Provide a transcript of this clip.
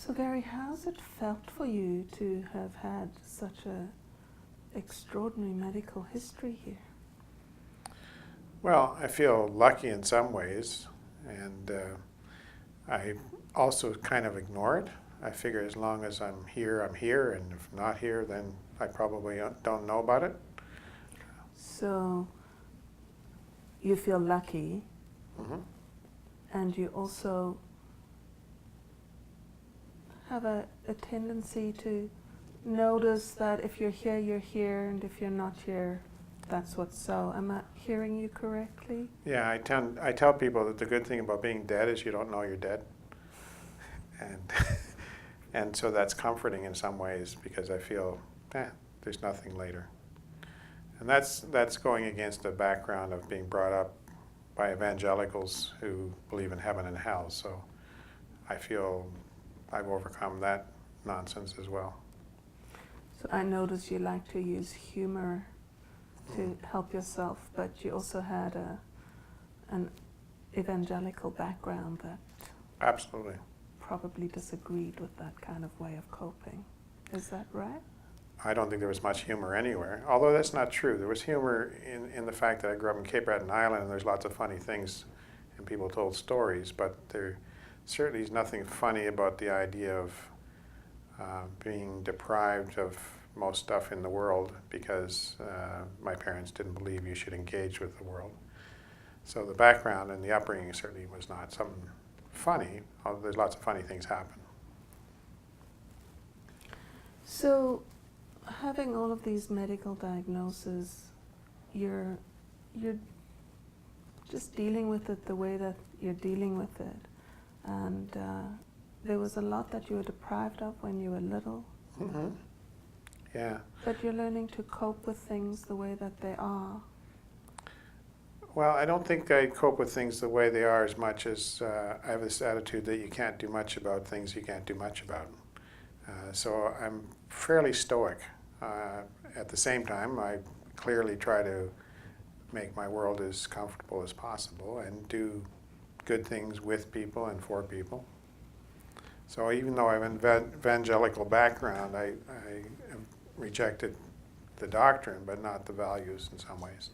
So Gary, how's it felt for you to have had such a extraordinary medical history here? Well, I feel lucky in some ways, and I also kind of ignore it. I figure as long as I'm here, and if not here, then I probably don't know about it. So you feel lucky, Mm-hmm. and you also have a tendency to notice that if you're here, and if you're not here, that's what's so. Am I hearing you correctly? Yeah, I tell people that the good thing about being dead is you don't know you're dead, and and so that's comforting in some ways because I feel, there's nothing later, and that's going against the background of being brought up by evangelicals who believe in heaven and hell. So I feel I've overcome that nonsense as well. So I notice you like to use humor to help yourself, but you also had an evangelical background that Absolutely. probably disagreed with that kind of way of coping. Is that right? I don't think there was much humor anywhere, although that's not true. There was humor in the fact that I grew up in Cape Breton Island, and there's lots of funny things, and people told stories, but there certainly is nothing funny about the idea of being deprived of most stuff in the world because my parents didn't believe you should engage with the world. So the background and the upbringing certainly was not something funny, although there's lots of funny things happen. So having all of these medical diagnoses, you're just dealing with it the way that you're dealing with it. And there was a lot that you were deprived of when you were little. Mm-hmm. Yeah. But you're learning to cope with things the way that they are. Well, I don't think I cope with things the way they are as much as I have this attitude that you can't do much about things you can't do much about. So I'm fairly stoic. At the same time, I clearly try to make my world as comfortable as possible and do good things with people and for people. So even though I have an evangelical background, I have rejected the doctrine, but not the values in some ways.